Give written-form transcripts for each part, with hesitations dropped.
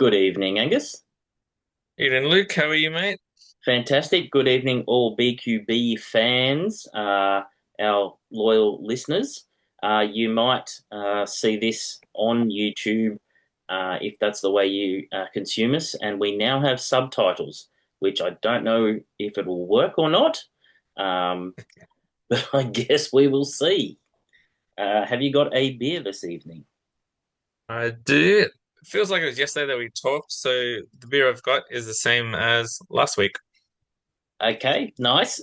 Good evening, Angus. Evening, Luke. How are you, mate? Fantastic. Good evening, all BQB fans, our loyal listeners. You might see this on YouTube if that's the way you consume us. And we now have subtitles, which I don't know if it will work or not, um, but I guess we will see. Have you got a beer this evening? I do. It feels like it was yesterday that we talked, so the beer I've got is the same as last week. Okay, nice.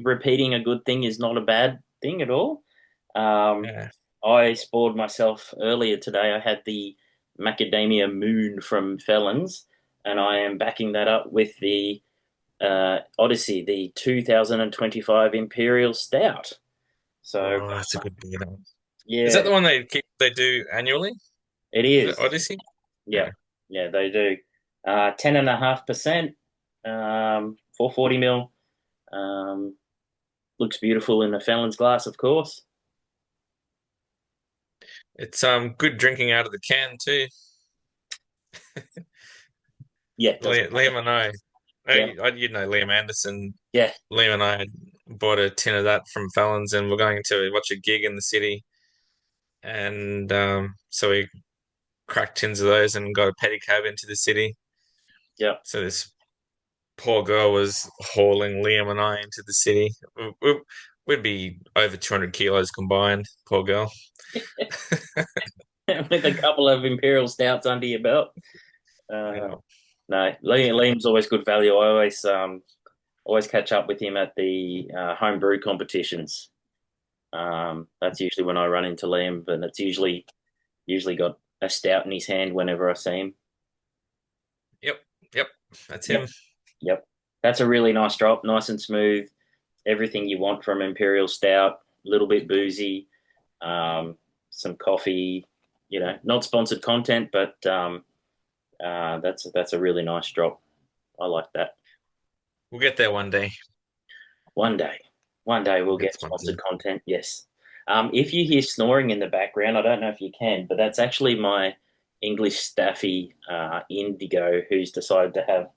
Repeating a good thing is not a bad thing at all. Um, Yeah. I spoiled myself earlier today. I had the Macadamia Moon from Felons, and I am backing that up with the Odyssey, the 2025 Imperial Stout. So, Oh, that's a good beer. Is that yeah, the one they do annually? it Is it is. Odyssey? Yeah, Yeah. yeah, they do. 10.5%, 440 mil. Um, Looks beautiful in a Felon's glass, of course. It's good drinking out of the can too. Yeah, it doesn't matter. Liam and I, Yeah, you know Liam Anderson. yeah. Liam and I bought a tin of that from Fallon's, and we're going to watch a gig in the city, and so we cracked tins of those and got a pedicab into the city. Yeah. So this poor girl was hauling Liam and I into the city. We'd be over 200 kilos combined. Poor girl. With a couple of Imperial Stouts under your belt. Yeah. Uh, no, Liam's always good value. I always catch up with him at the home brew competitions. That's usually when I run into Liam, but it's usually got a stout in his hand whenever I see him. Yep. Yep. That's him. Yep, yep. That's a really nice drop, nice and smooth. Everything you want from Imperial Stout. A little bit boozy, um, some coffee. Not sponsored content, but that's a really nice drop. I like that. We'll get there one day. One day, one day we'll We'll get get sponsored sponsored. content. Yes. If you hear snoring in the background, I don't know if you can, but that's actually my English staffy Indigo, who's decided to have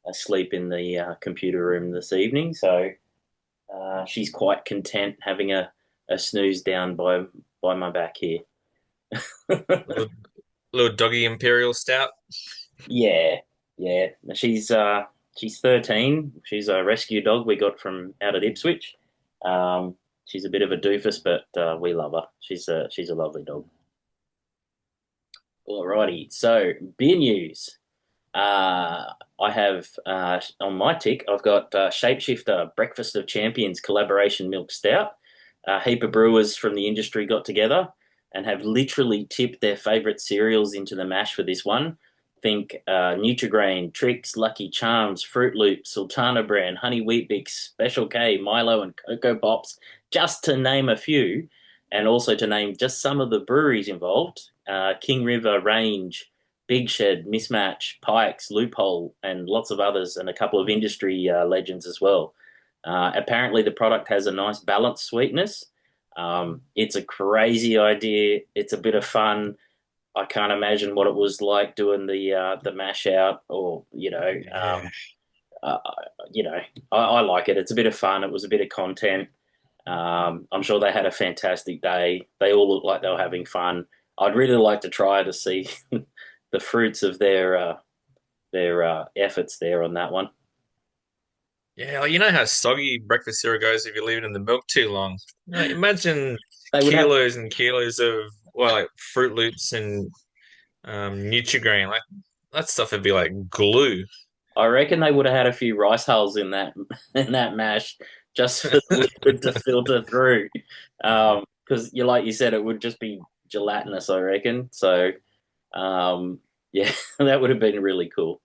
a sleep in the computer room this evening. So she's quite content having a snooze down by my back here. Little, little doggy imperial stout. Yeah, yeah. She's 13. She's a rescue dog we got from out at Ipswich. She's a bit of a doofus, but we love her. She's a lovely dog. Alrighty. So beer news. I have on my tick. I've got Shapeshifter Breakfast of Champions collaboration milk stout. A heap of brewers from the industry got together and have literally tipped their favorite cereals into the mash for this one. Think Nutri-Grain, Trix, Lucky Charms, Fruit Loops, Sultana Brand, Honey Wheat Bix, Special K, Milo, and Cocoa Pops, just to name a few, and also to name just some of the breweries involved. King River, Range, Big Shed, Mismatch, Pikes, Loophole, and lots of others, and a couple of industry legends as well. Apparently, the product has a nice balanced sweetness. It's a crazy idea. It's a bit of fun. I can't imagine what it was like doing the mash out, or Yeah. uh, you know, I like it. It's a bit of fun. It was a bit of content. I'm sure they had a fantastic day. They all looked like they were having fun. I'd really like to try to see the fruits of their efforts there on that one. Yeah, like, you know how soggy breakfast cereal goes if you leave it in the milk too long. Imagine They would have, kilos and kilos of like Fruit Loops and Nutri-Grain. Like that stuff would be like glue. I reckon they would have had a few rice hulls in that in that mash just for the liquid to filter through. Because like you said, it would just be gelatinous, I reckon. So yeah, that would have been really cool.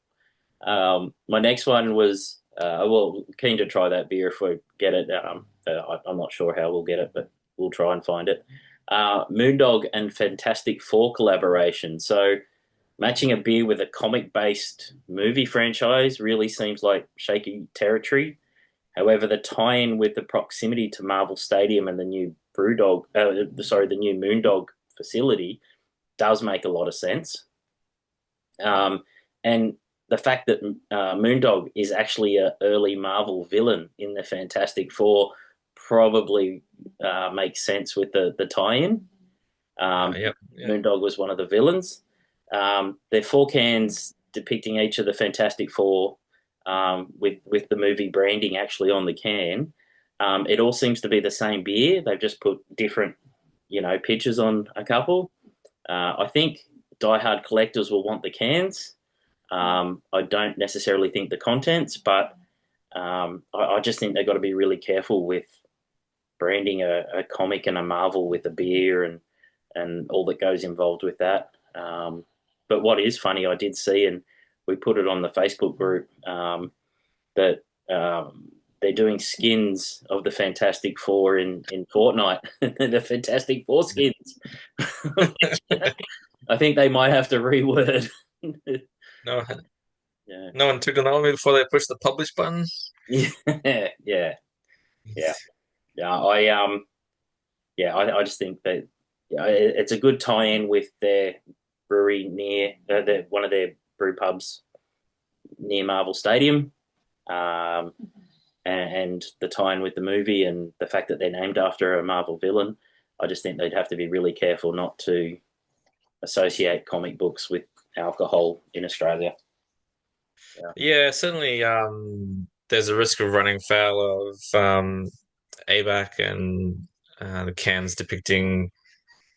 My next one was well, keen to try that beer if we get it. I'm not sure how we'll get it, but we'll try and find it. Moondog and Fantastic Four collaboration. So matching a beer with a comic-based movie franchise really seems like shaky territory. However, the tie-in with the proximity to Marvel Stadium and the new the new Moondog facility does make a lot of sense. Um, and the fact that Moondog is actually an early Marvel villain in the Fantastic Four probably makes sense with the tie-in. Yep. Yeah. Moondog was one of the villains. They're four cans depicting each of the Fantastic Four with the movie branding actually on the can. It all seems to be the same beer. They've just put different, pictures on a couple. I think diehard collectors will want the cans. I don't necessarily think the contents, but I just think they've got to be really careful with branding a comic and a Marvel with a beer and all that goes involved with that. But what is funny, I did see, and we put it on the Facebook group, that they're doing skins of the Fantastic Four in Fortnite, the Fantastic Four skins. I think they might have to reword. No, Yeah, no one took it on me before they pushed the publish button. yeah, yeah, yeah, yeah. I just think that it's a good tie-in with their brewery near one of their brew pubs near Marvel Stadium, um, and the tie-in with the movie and the fact that they're named after a Marvel villain. I just think they'd have to be really careful not to associate comic books with alcohol in Australia. Yeah, Yeah, certainly. There's a risk of running foul of ABAC and the cans depicting,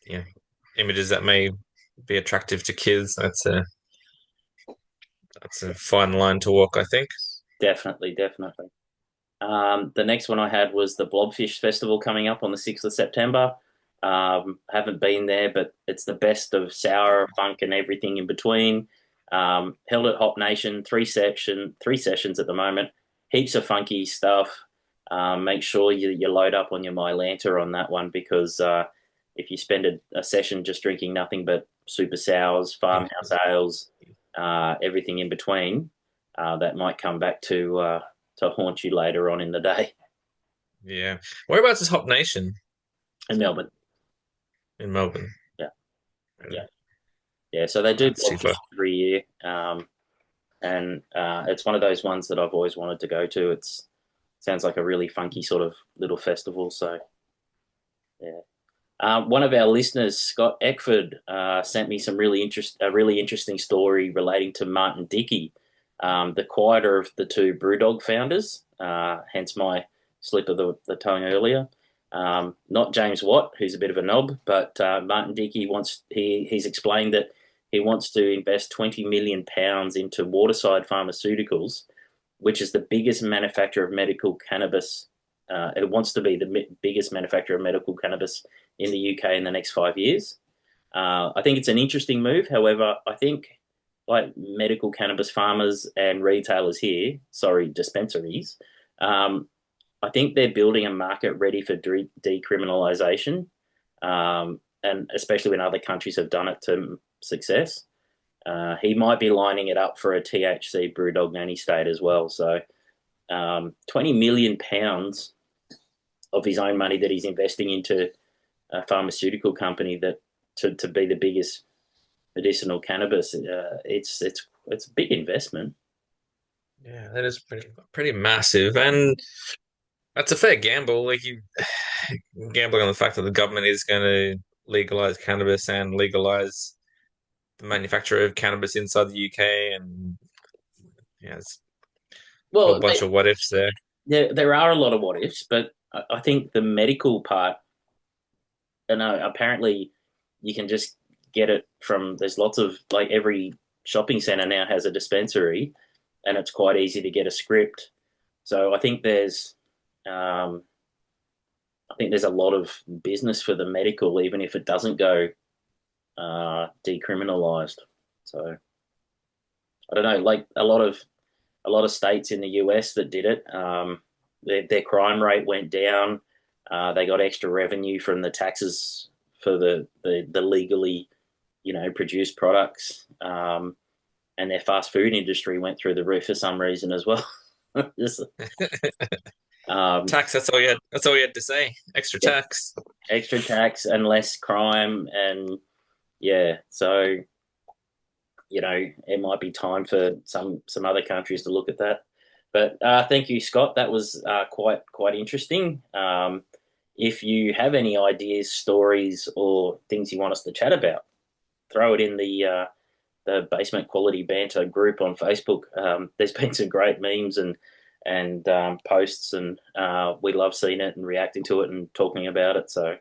you know, images that may be attractive to kids. That's a fine line to walk, I think. definitely, definitely. The next one I had was the Blobfish Festival coming up on the 6th of September. Haven't been there, but it's the best of sour, funk, and everything in between. Held at Hop Nation, three sessions at the moment. Heaps of funky stuff. Make sure you load up on your Mylanta on that one because if you spend a session just drinking nothing but super sours, farmhouse ales, everything in between, that might come back to haunt you later on in the day Yeah. Whereabouts is Hop Nation in Melbourne. in Melbourne? Yeah, yeah, yeah. So they do That's too Blobfish far. every year, and it's one of those ones that I've always wanted to go to. It's sounds like a really funky sort of little festival. So yeah. One of our listeners, Scott Eckford, sent me a really interesting story relating to Martin Dickey, the quieter of the two BrewDog founders. Hence my slip of the tongue earlier. Not James Watt, who's a bit of a knob, but Martin Dickey he's explained that he wants to invest £20 million into Waterside Pharmaceuticals, which is the biggest manufacturer of medical cannabis. It wants to be the biggest manufacturer of medical cannabis in the UK in the next 5 years. I think it's an interesting move. However, I think like medical cannabis farmers and retailers here, sorry, dispensaries, I think they're building a market ready for decriminalisation, and especially when other countries have done it to success. He might be lining it up for a THC brewdog nanny state as well. So £20 million of his own money that he's investing into a pharmaceutical company that to be the biggest medicinal cannabis. It's a big investment. Yeah, that is pretty massive, and that's a fair gamble. Like you gambling on the fact that the government is going to legalize cannabis and legalize the manufacture of cannabis inside the UK, and yeah, it's a whole Well, bunch of what ifs there. there are a lot of what ifs, but I think the medical part. And apparently, you can just get it from. There's lots of like every shopping center now has a dispensary, and it's quite easy to get a script. So um, I think there's a lot of business for the medical, even if it doesn't go decriminalized. So I don't know, like a lot of states in the US that did it, their crime rate went down. They got extra revenue from the taxes for the legally, produced products, and their fast food industry went through the roof for some reason as well. Just, um, Tax, that's all you had. That's all you had to say. Extra yeah, tax. extra tax and less crime, and yeah, so it might be time for some other countries to look at that. But thank you, Scott. That was quite interesting. If you have any ideas, stories, or things you want us to chat about, throw it in the Basement Quality Banter group on Facebook. There's been some great memes and posts, and we love seeing it and reacting to it and talking about it. So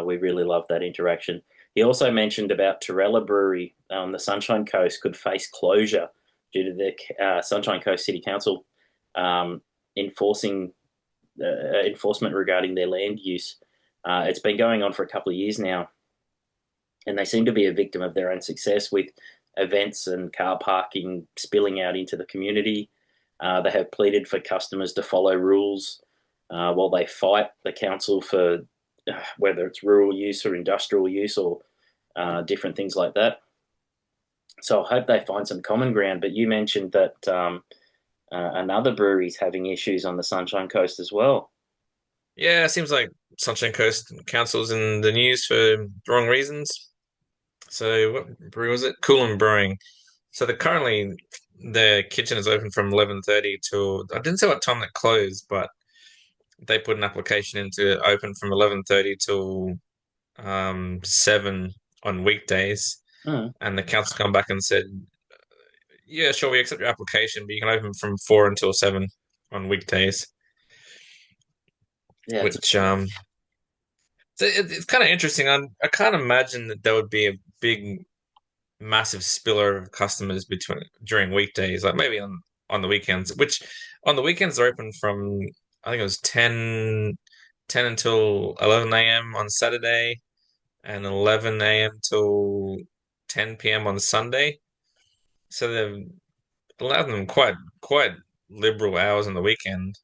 we really love that interaction. He also mentioned about Torella Brewery on the Sunshine Coast could face closure due to the Sunshine Coast City Council um, enforcing enforcement regarding their land use. It's been going on for a couple of years now, and they seem to be a victim of their own success with events and car parking spilling out into the community. They have pleaded for customers to follow rules while they fight the council for whether it's rural use or industrial use or different things like that. So I hope they find some common ground. But you mentioned that another brewery's having issues on the Sunshine Coast as well. Yeah, it seems like Sunshine Coast Council's in the news for the wrong reasons. So what brewery was it? Coolum Brewing. So they're currently their kitchen is open from 11:30 till I didn't say what time they closed, but they put an application in to open from 11:30 till 7 on weekdays, Mm. and the council come back and said, "Yeah, sure, we accept your application, but you can open from 4 until 7 on weekdays." Yeah, it's Which so it's kind of interesting. I can't imagine that there would be a big, massive spiller of customers between during weekdays, like maybe on the weekends. Which on the weekends they're open from I think it was 10 until 11 a.m. on Saturday and 11 a.m. till 10 p.m. on Sunday. So they've allowed them quite liberal hours on the weekend.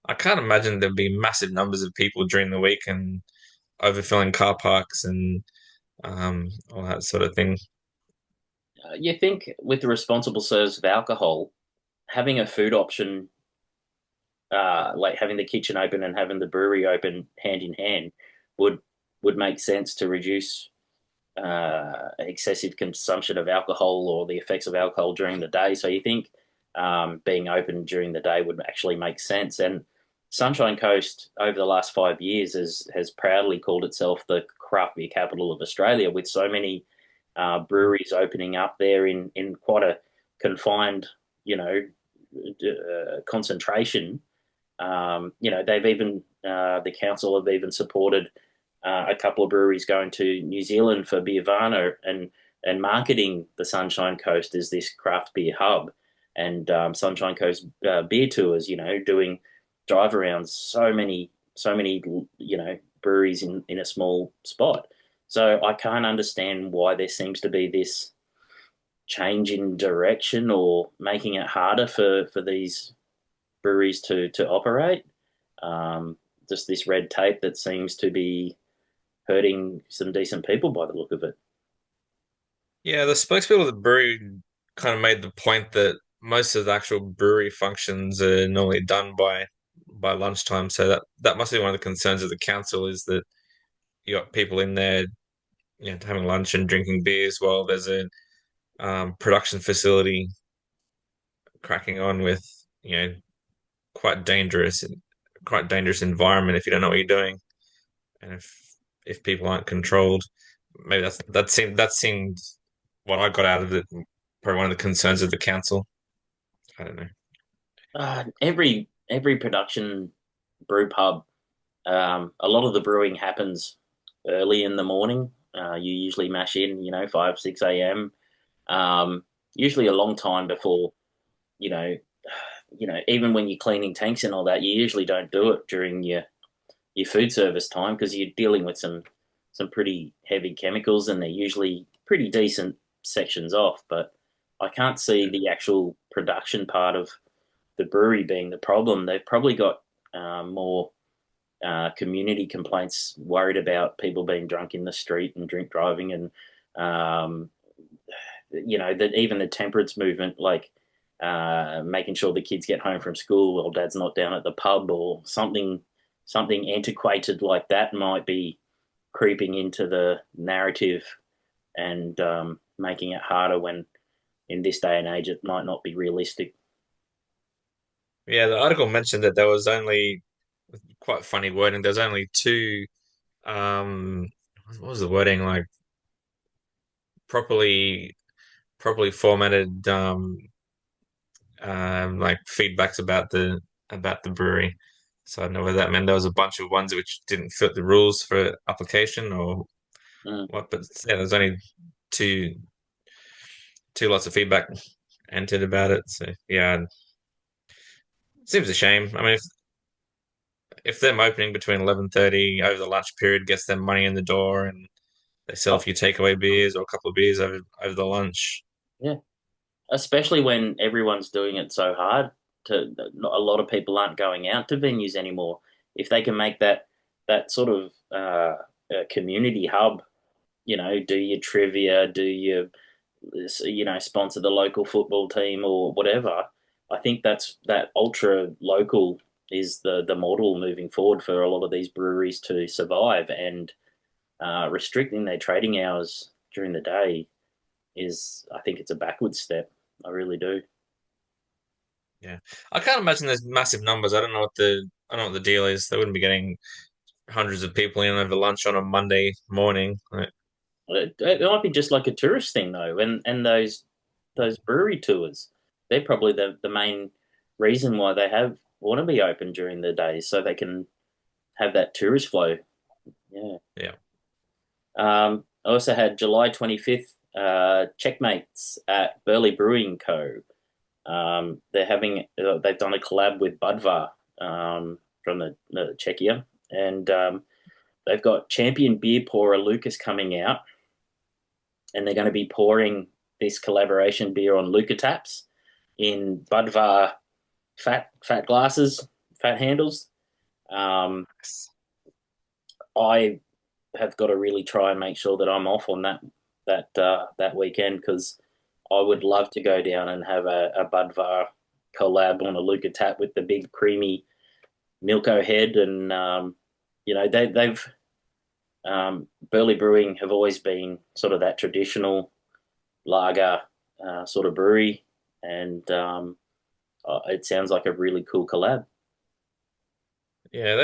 I can't imagine there'd be massive numbers of people during the week and overfilling car parks and all that sort of thing. you think with the responsible service of alcohol, having a food option, like having the kitchen open and having the brewery open hand in hand, would would make sense to reduce excessive consumption of alcohol or the effects of alcohol during the day. So you think being open during the day would actually make sense. And Sunshine Coast, over the last 5 years, has proudly called itself the craft beer capital of Australia, with so many breweries opening up there in quite a confined, concentration. They've even the council have even supported a couple of breweries going to New Zealand for Beervana and marketing the Sunshine Coast as this craft beer hub, and Sunshine Coast beer tours. Doing drive arounds. So many breweries in a small spot. So I can't understand why there seems to be this change in direction or making it harder for these breweries to operate. Um, just this red tape that seems to be hurting some decent people by the look of it. Yeah, the spokespeople of the brewery kind of made the point that most of the actual brewery functions are normally done by lunchtime. So that must be one of the concerns of the council is that you got people in there, having lunch and drinking beers while there's a production facility cracking on with, you know, quite dangerous, quite dangerous environment if you don't know what you're doing, and if people aren't controlled, maybe that seemed what I got out of it. Probably one of the concerns of the council. I don't know. Every production brew pub, a lot of the brewing happens early in the morning. You usually mash in, 5 6 a.m. Usually a long time before you know even when you're cleaning tanks and all that, you usually don't do it during your food service time because you're dealing with some pretty heavy chemicals, and they're usually pretty decent sections off. But I can't see the actual production part of the brewery being the problem. They've probably got more community complaints, worried about people being drunk in the street and drink driving, and um, that even the temperance movement, like making sure the kids get home from school while dad's not down at the pub or something antiquated like that might be creeping into the narrative and making it harder when in this day and age, it might not be realistic. Yeah, the article mentioned that there was only quite funny wording. There's only two um what was the wording like properly properly formatted like feedbacks about the brewery. So I don't know whether that meant there was a bunch of ones which didn't fit the rules for application or Mm. what, but yeah, there's only two two lots of feedback entered about it. So yeah, it seems a shame. I mean, if them opening between 11:30 over the lunch period gets them money in the door and they sell a Oh, few takeaway beers or a couple of beers over the lunch. yeah, especially when everyone's doing it so hard. A lot of people aren't going out to venues anymore. If they can make that sort of community hub, do your trivia, do your sponsor the local football team or whatever. I think that ultra local is the model moving forward for a lot of these breweries to survive, and restricting their trading hours during the day is, I think it's a backward step. I really do. Yeah, I can't imagine there's massive numbers. I don't know what the deal is. They wouldn't be getting hundreds of people in over lunch on a Monday morning. Like, It might be just like a tourist thing though, and those brewery tours, they're probably the main reason why they have want to be open during the day so they can have that tourist flow. Yeah. yeah, I also had July 25th checkmates at Burley Brewing Co. They've done a collab with Budvar from the Czechia, and they've got champion beer pourer Lucas coming out, and they're going to be pouring this collaboration beer on Luca taps in Budvar fat glasses, fat handles. Um, I have got to really try and make sure that I'm off on that weekend, because I would love to go down and have a Budvar collab on a Luca tap with the big creamy Milko head, and they've Burley Brewing have always been sort of that traditional lager sort of brewery, and it sounds like a really cool collab. yeah.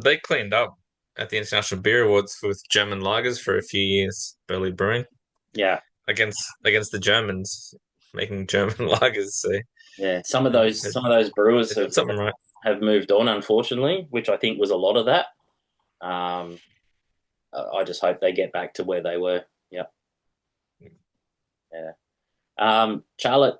They cleaned up at the International Beer Awards with German lagers for a few years. Burley Brewing Yeah, against the Germans making German lagers. So yeah. yeah, Some of those brewers they did something right. have moved on, unfortunately, which I think was a lot of that. Um, I just hope they get back to where they were. Yeah, yeah. Charlotte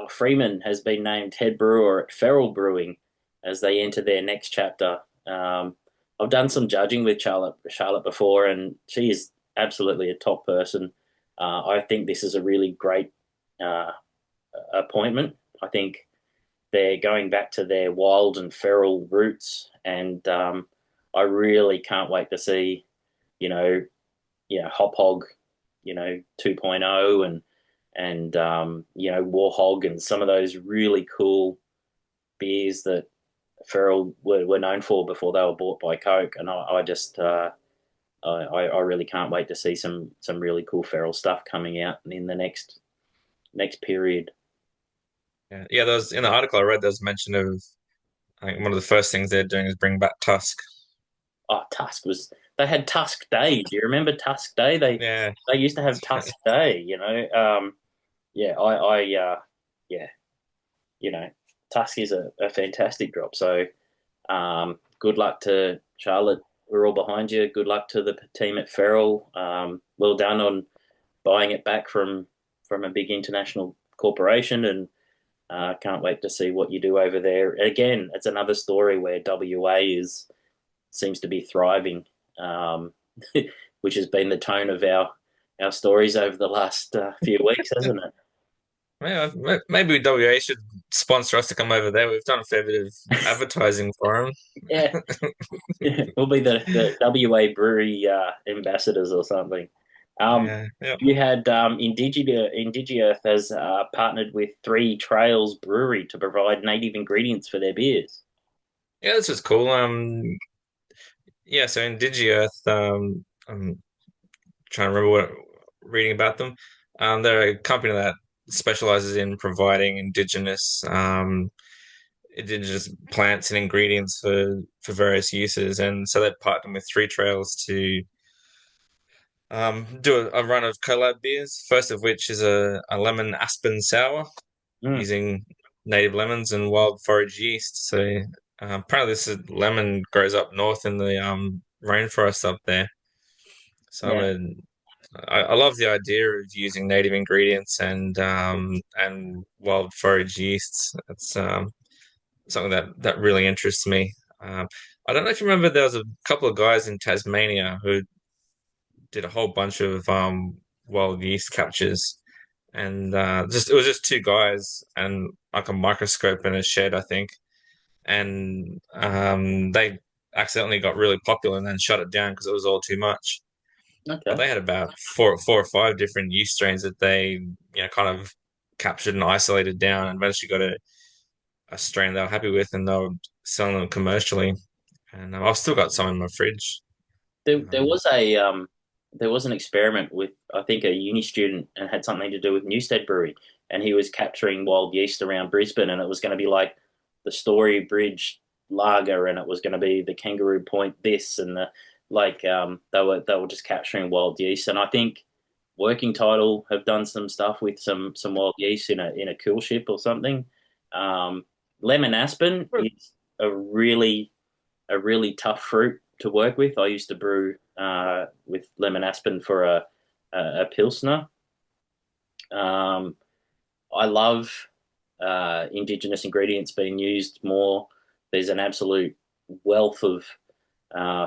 Freeman has been named head brewer at Feral Brewing as they enter their next chapter. I've done some judging with Charlotte before, and she is absolutely a top person. I think this is a really great uh, appointment. I think they're going back to their wild and feral roots, and I really can't wait to see, you know, Hop Hog, 2.0, and Warhog, and some of those really cool beers that Feral were known for before they were bought by Coke. And I just I really can't wait to see some really cool Feral stuff coming out in the next period. Yeah, yeah. There was in the article I read. There was mention of I think one of the first things they're doing is bring back Tusk. Oh, Tusk was they had Tusk Day. Do you remember Tusk Day? Yeah, They used to have Tusk Day. Yeah, yeah, you know, Tusk is a fantastic drop. So good luck to Charlotte. We're all behind you. Good luck to the team at Ferrell. Well done on buying it back from a big international corporation, and can't wait to see what you do over there. Again, it's another story where WA is seems to be thriving, which has been the tone of our stories over the last few weeks, hasn't it? yeah. Maybe WA should sponsor us to come over there. We've done a fair bit of advertising for them. Yeah, we'll be the WA brewery ambassadors or something. Yeah, yeah, You had Indigiearth has partnered with Three Trails Brewery to provide native ingredients for their beers. yeah. This was cool. Yeah. So in DigiEarth, I'm trying to remember what reading about them. They're a company that specializes in providing indigenous plants and ingredients for various uses, and so they've partnered with Three Trails to do a run of collab beers. First of which is a lemon aspen sour Mm, using native lemons and wild forage yeast. So apparently, lemon grows up north in the rainforest up there. So yeah. I love the idea of using native ingredients and wild forage yeasts. It's something that really interests me. Um, I don't know if you remember, there was a couple of guys in Tasmania who did a whole bunch of wild yeast captures, and just it was just two guys and like a microscope in a shed, I think, and they accidentally got really popular and then shut it down because it was all too much. But Okay. they had about four or five different yeast strains that they kind of captured and isolated down, and eventually got a strain they were happy with, and they were selling them commercially. And I've still got some in my fridge. There Um, was a there was an experiment with I think a uni student and had something to do with Newstead Brewery, and he was capturing wild yeast around Brisbane, and it was going to be like the Story Bridge lager, and it was going to be the Kangaroo Point this and the they were just capturing wild yeast, and I think Working Title have done some stuff with some wild yeast in a cool ship or something. Um, Lemon Aspen is a really tough fruit to work with. I used to brew with lemon aspen for a pilsner. Um, I love indigenous ingredients being used more. There's an absolute wealth of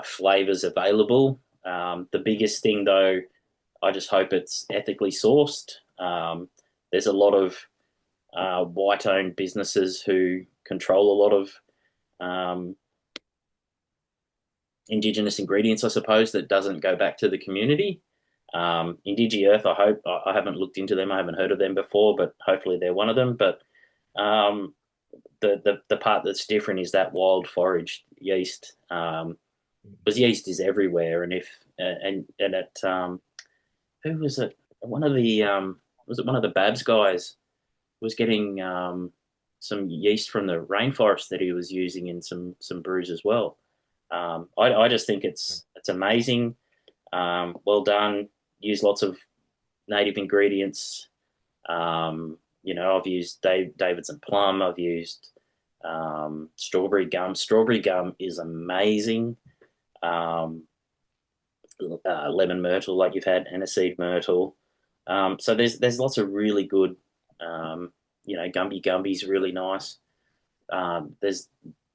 flavors available. The biggest thing, though, I just hope it's ethically sourced. There's a lot of white-owned businesses who control a lot of um, indigenous ingredients, I suppose, that doesn't go back to the community. Indigi Earth, I hope I haven't looked into them. I haven't heard of them before, but hopefully they're one of them. But um, the part that's different is that wild forage yeast, because yeast is everywhere. And if and at who was it? One of the was it one of the Babs guys was getting some yeast from the rainforest that he was using in some brews as well. I just think it's amazing. Well done. Use lots of native ingredients. I've used Davidson plum. I've used strawberry gum. Strawberry gum is amazing. Um, Lemon myrtle, like you've had, aniseed myrtle. So there's lots of really good. Um, Gumby Gumby's really nice. There's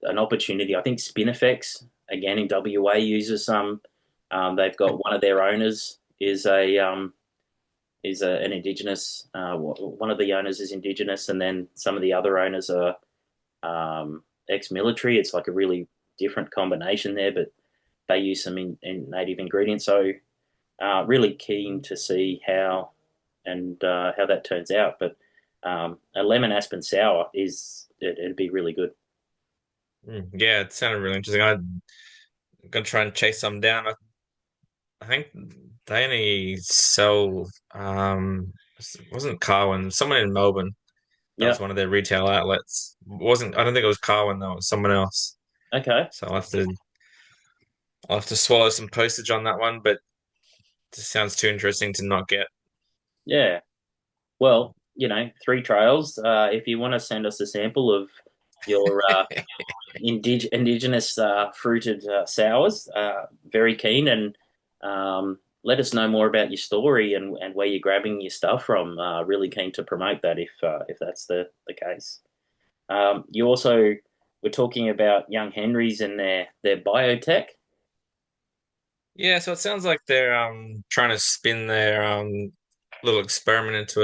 an opportunity. I think Spinifex again in WA uses some. They've got one of their owners an indigenous. One of the owners is indigenous, and then some of the other owners are ex-military. It's like a really different combination there, but they use some in native ingredients. So really keen to see how that turns out. But a lemon aspen sour it'd be really good. yeah, it sounded really interesting. I'm gonna try and chase some down. I think they only sell it wasn't Carwin, someone in Melbourne. That was Yeah. one of their retail outlets. It wasn't I don't think it was Carwin though, it was someone else. Okay. So I'll have to swallow some postage on that one, but it just sounds too interesting to not get. Yeah. Well, Three Trails. If you want to send us a sample of your indigenous fruited sours, very keen, and let us know more about your story and where you're grabbing your stuff from. Really keen to promote that if that's the case. You also were talking about Young Henrys and their biotech. Yeah, so it sounds like they're trying to spin their little experiment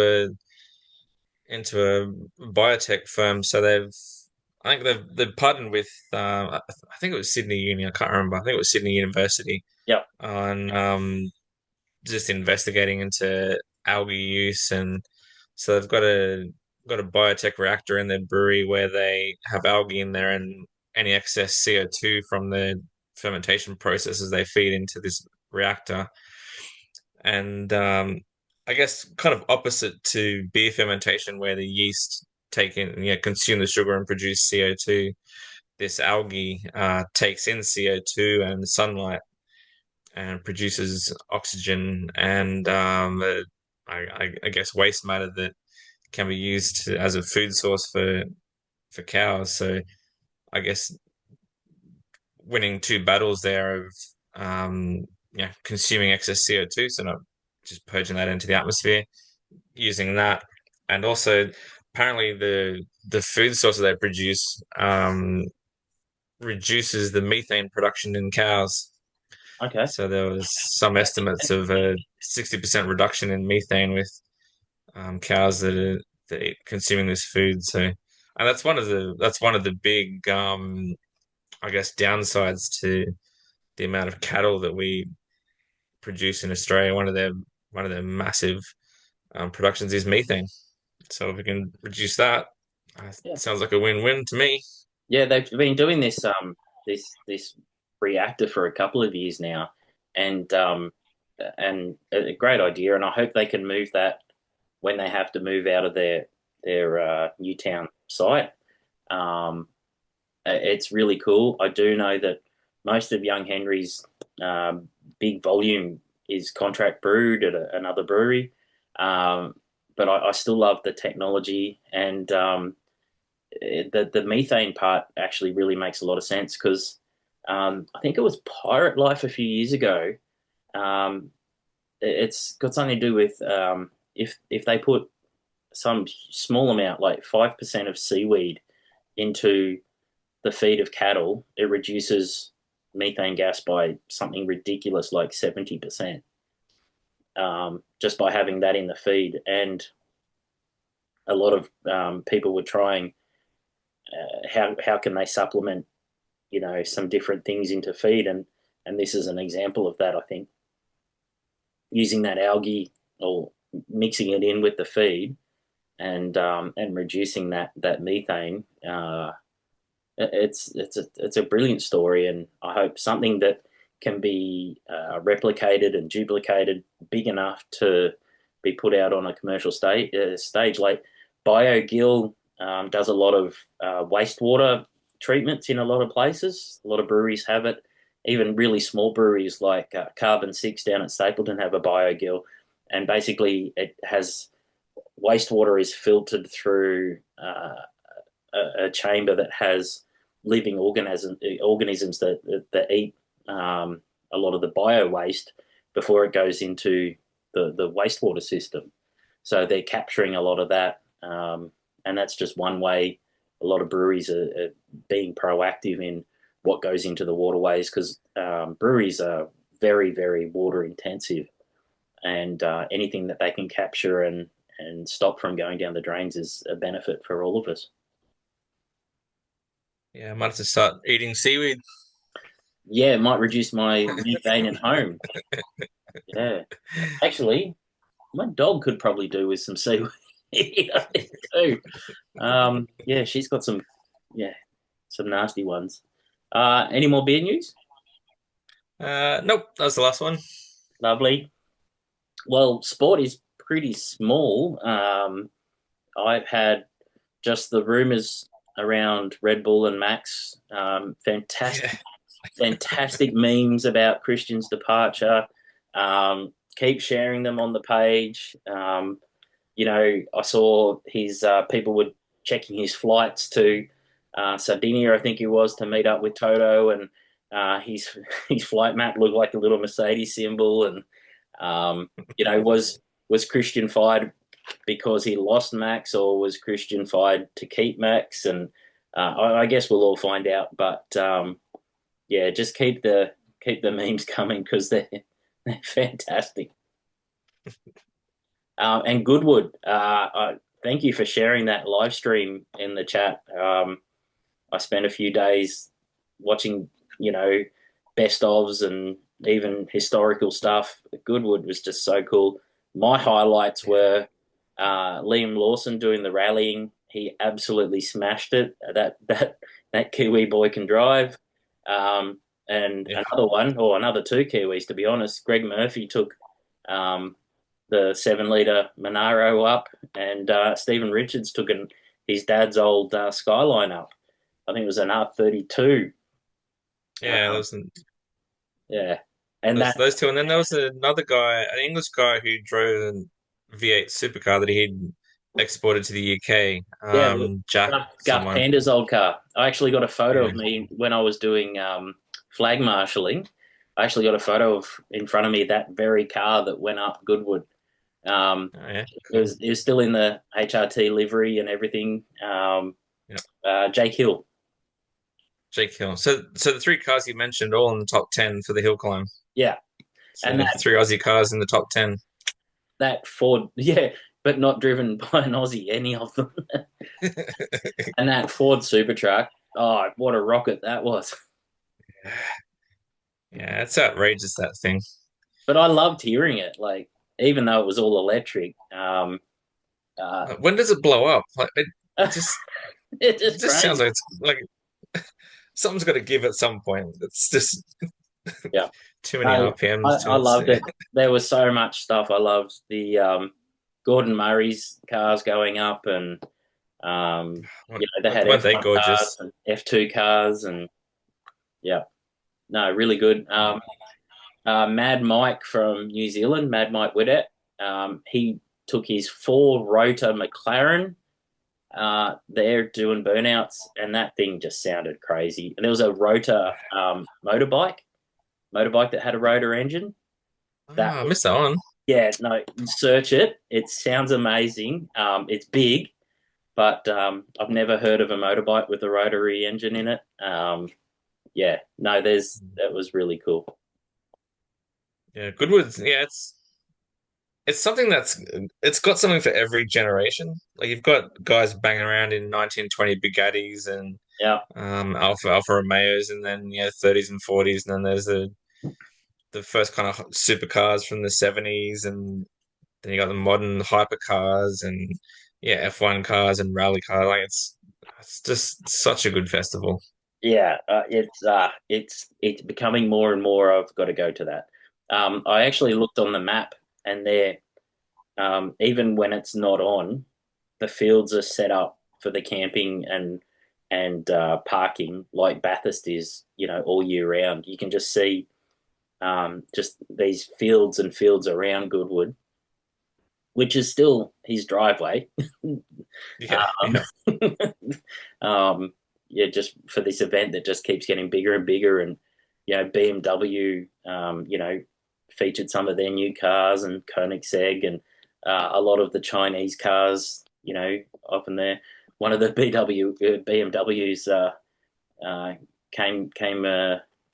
into a biotech firm. So I think they've partnered with, I think it was Sydney Uni. I can't remember. I think it was Sydney University Yep. on just investigating into algae use, and so they've got a biotech reactor in their brewery where they have algae in there, and any excess CO2 from the fermentation processes they feed into this reactor, and I guess kind of opposite to beer fermentation, where the yeast take in, consume the sugar and produce CO2. This algae takes in CO2 and sunlight and produces oxygen and I guess waste matter that can be used as a food source for cows. So I guess winning two battles there of consuming excess CO2, so not just purging that into the atmosphere, using that, and also apparently the food source that they produce reduces the methane production in cows. Okay. So there was some estimates of a 60% reduction in methane with cows that are consuming this food. So, and that's one of the big I guess downsides to the amount of cattle that we produce in Australia. One of their massive productions is methane. So if we can reduce that, Yeah. sounds like a win-win to me. Yeah, they've been doing this reactor for a couple of years now, and a great idea. And I hope they can move that when they have to move out of their Newtown site. Um, it's really cool. I do know that most of Young Henry's big volume is contract brewed at another brewery, um, but I still love the technology and the methane part actually really makes a lot of sense because I think it was Pirate Life a few years ago. Um, it's got something to do with if they put some small amount, like 5% of seaweed, into the feed of cattle, it reduces methane gas by something ridiculous like 70%, just by having that in the feed. And a lot of people were trying how can they supplement some different things into feed, and this is an example of that. I think using that algae or mixing it in with the feed and reducing that methane. It's a brilliant story, and I hope something that can be replicated and duplicated big enough to be put out on a commercial stage. Like BioGill does a lot of wastewater treatments in a lot of places. A lot of breweries have it. Even really small breweries like Carbon Six down at Stapleton have a BioGill, and basically it has wastewater is filtered through a chamber that has living organisms that eat a lot of the bio waste before it goes into the wastewater system. So they're capturing a lot of that, and that's just one way a lot of breweries are being proactive in what goes into the waterways because breweries are very, very water intensive, and anything that they can capture and stop from going down the drains is a benefit for all of us. Yeah, I might have to start eating seaweed. Yeah, it might reduce my methane at home. Yeah, actually, my dog could probably do with some seaweed. I think too. Yeah, she's got yeah, some nasty ones. Any more beer news? Nope, that was the last one. Lovely. Well, sport is pretty small. I've had just the rumors around Red Bull and Max. Yeah, Fantastic memes about Christian's departure. Keep sharing them on the page. I saw his people were checking his flights to Sardinia, I think it was, to meet up with Toto, and his his flight map looked like a little Mercedes symbol. And was Christian fired because he lost Max, or was Christian fired to keep Max? And I guess we'll all find out. But yeah, just keep the memes coming because they're fantastic. And Goodwood, thank you for sharing that live stream in the chat. I spent a few days watching, best ofs and even historical stuff. Goodwood was just so cool. My highlights were Liam Lawson doing the rallying. He absolutely smashed it. That Kiwi boy can drive. And yeah, another one, or another two Kiwis, to be honest. Greg Murphy took um, the 7 litre Monaro up, and Stephen Richards took his dad's old Skyline up. I think it was an R32. Yeah, Um, yeah, and that those two, and then there was another guy, an English guy who drove a V8 supercar that he'd exported to the UK. yeah, Jack Garth someone. Pander's old car. I actually got a photo Yeah. of me when I was doing flag marshalling. I actually got a photo of in front of me that very car that went up Goodwood. Um, Oh, yeah, it cool. was it was still in the HRT livery and everything. Yeah, Jake Hill. Jake Hill. So the three cars you mentioned all in the top 10 for the hill climb. Yeah, and So three Aussie cars in the top 10. that Ford, yeah, but not driven by an Aussie, any of them. And that Ford Super Truck, oh, what a rocket that was! Yeah, it's outrageous, that thing. But I loved hearing it, like even though it was all electric. Uh, When does it blow up? Like just it's it just just sounds crazy. like it's like something's got to give at some point. It's just Yeah, too many I, RPMs to I it. loved it. There was so much stuff. I loved the Gordon Murray's cars going up, and they had Weren't they F1 cars gorgeous? and F2 cars, and yeah, no, really good. Mad Mike from New Zealand, Mad Mike Widdett, he took his four-rotor McLaren there doing burnouts, and that thing just sounded crazy. And there was a rotor motorbike that had a rotor engine. That Ah, I was, missed that one. yeah, no, search it. It sounds amazing. It's big, but I've never heard of a motorbike with a rotary engine in it. Yeah, no, that was really cool. Yeah, Goodwood. Yeah, it's something it's got something for every generation. Like you've got guys banging around in 1920 Bugattis and Yeah, Alfa Romeos, and then 30s and 40s, and then there's the first kind of supercars from the 70s, and then you got the modern hypercars and F1 cars and rally cars. Like it's just such a good festival. yeah, it's becoming more and more. I've got to go to that. I actually looked on the map, and there, even when it's not on, the fields are set up for the camping and parking like Bathurst is, all year round. You can just see just these fields and fields around Goodwood, which is still his driveway. Yeah, um, yeah. yeah, just for this event that just keeps getting bigger and bigger, and BMW, featured some of their new cars and Koenigsegg and a lot of the Chinese cars, up in there. One of the BMWs uh, came came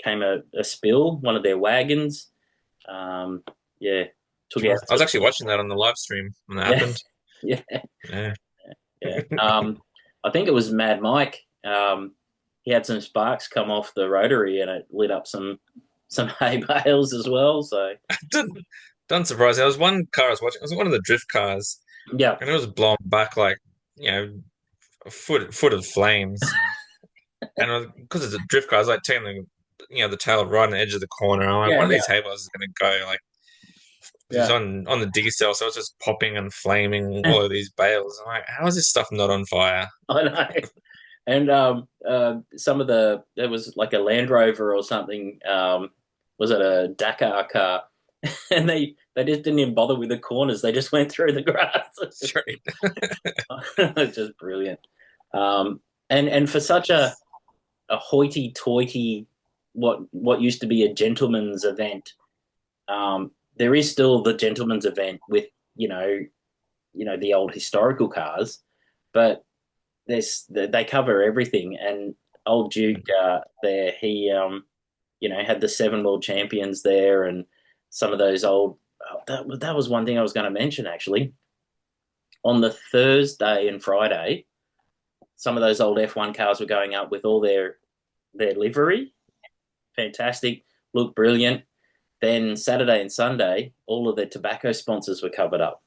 came a spill. One of their wagons, um, yeah, took out. I was actually watching that on the live stream when that Yeah, happened. yeah, Yeah. yeah. I think it was Mad Mike. He had some sparks come off the rotary, and it lit up some hay bales as well. So Doesn't surprise me. There was one car I was watching. It was one of the drift cars, yeah, and it was blown back like a foot of flames. And because it's a drift car, I was like taking the tail right on the edge of the corner. I'm like, yeah, one of yeah, these hay bales is going to go. Like she's yeah. on the D cell, so it's just popping and flaming all of these bales. I'm like, how is this stuff not on fire? I know. And some of there was like a Land Rover or something. Was it a Dakar car? And they just didn't even bother with the corners. They just went through the grass. Straight. It's just brilliant. And for such a hoity-toity, what used to be a gentleman's event, there is still the gentleman's event with the old historical cars, but they cover everything. And old Duke there, he had the seven world champions there, and some of those old. That was one thing I was going to mention actually. On the Thursday and Friday, some of those old F1 cars were going up with all their livery, fantastic, looked brilliant. Then Saturday and Sunday, all of their tobacco sponsors were covered up.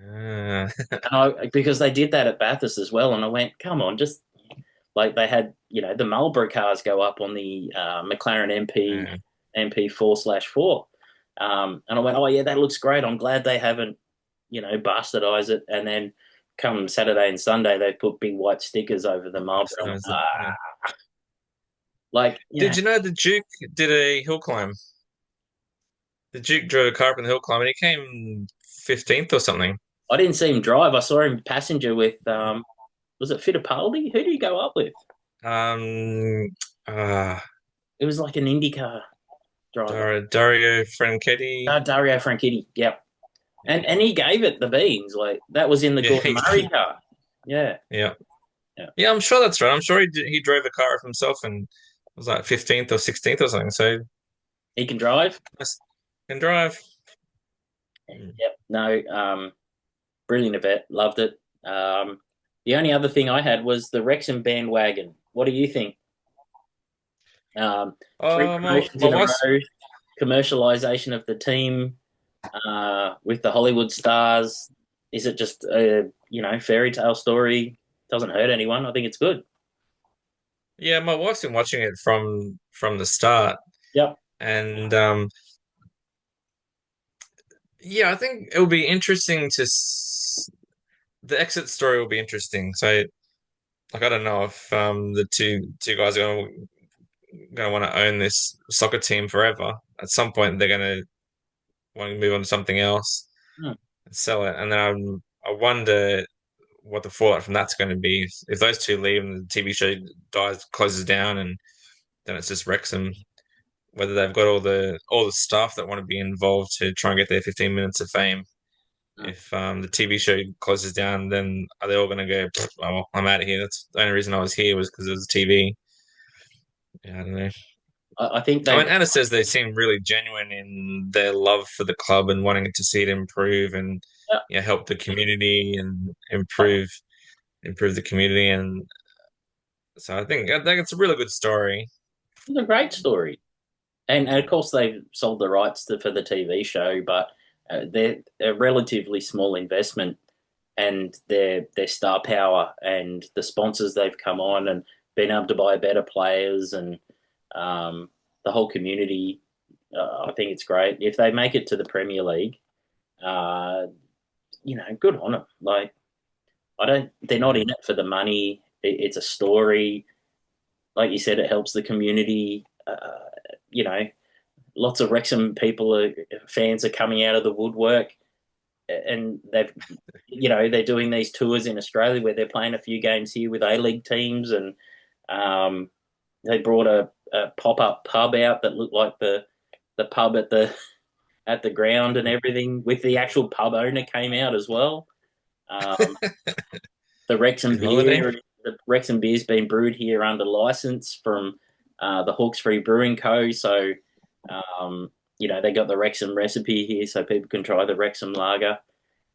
Uh, Because they did that at Bathurst as well, and I went, come on, just like they had, the Marlboro cars go up on the McLaren MP uh, MP4/4. And I went, oh yeah, that looks great. I'm glad they haven't, bastardized it. And then come Saturday and Sunday, they put big white stickers over the mob. And I'm like, Yeah. like, Did you know the Duke did a hill climb? The Duke drove a car up in the hill climb and he came 15th or something. I didn't see him drive. I saw him passenger with, was it Fittipaldi? Who did he go up with? Um, uh, It was like an IndyCar driver. Dario Franchetti. Dario Franchitti. Yep. And he gave it the beans. Like that was in the Yeah, Gordon Murray car. Yeah. yeah, Yeah. yeah. I'm sure that's right. I'm sure he drove a car up himself and was like 15th or 16th or something. So He can drive. yes, can drive. Mm. Yep. No, brilliant event. Loved it. The only other thing I had was the Wrexham bandwagon. What do you think? Three promotions My in a wife's row, commercialization of the team with the Hollywood stars. Is it just a fairy tale story? Doesn't hurt anyone. I think it's good. yeah, my wife's been watching it from the start, Yep. and yeah, I think it will be interesting the exit story will be interesting. So, like, I don't know if the two guys are going to want to own this soccer team forever. At some point, they're going to want to move on to something else Hmm. and sell it. And then I wonder what the fallout from that's going to be. If those two leave and the TV show closes down, and then it's just Wrexham, whether they've got all the staff that want to be involved to try and get their 15 minutes of fame. Hmm. If the TV show closes down, then are they all going to go, well, I'm out of here. That's the only reason I was here was because of the TV. Yeah, I don't know. I think I they've mean, Anna says they seem really genuine in their love for the club and wanting to see it improve and help the community and improve the community. And so I think it's a really good story. it's a great story. And of course, they've sold the rights for the TV show, but they're a relatively small investment, and their star power and the sponsors they've come on and been able to buy better players and um, the whole community. I think it's great if they make it to the Premier League. Uh, good on them. Like I don't, they're not in it for the money. It's a story. Like you said, it helps the community. You know, lots of Wrexham fans are coming out of the woodwork, and they're doing these tours in Australia where they're playing a few games here with A League teams, and um, they brought a pop up pub out that looked like the pub at the ground and everything. With the actual pub owner came out as well. Um, the Wrexham Good holiday. beer, the Wrexham beer's been brewed here under license from the Hawkesbury Brewing Co. So they got the Wrexham recipe here, so people can try the Wrexham lager,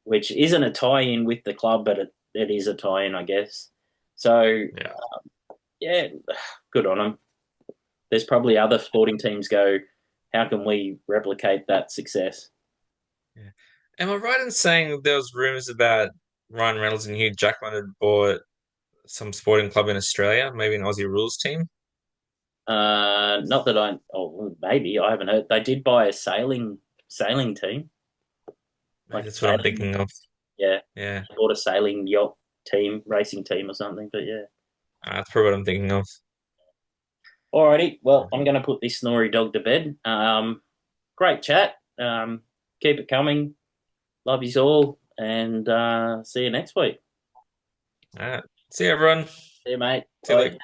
which isn't a tie-in with the club, but it is a tie-in, I guess. So Yeah. yeah, good on them. There's probably other sporting teams go, how can we replicate that success? Yeah. Am I right in saying there was rumors about Ryan Reynolds and Hugh Jackman had bought some sporting club in Australia, maybe an Aussie rules team? Not that oh, maybe I haven't heard. They did buy a sailing team, Maybe like a that's what I'm sailing, thinking of. yeah, Yeah, bought a sailing yacht team, racing team or something. But yeah. that's probably what I'm thinking of. Alrighty, well, I'm going to put this snory dog to bed. Great chat. Keep it coming. Love yous all, and see you next week. All right. See you, everyone. See you, mate. See you Bye. later.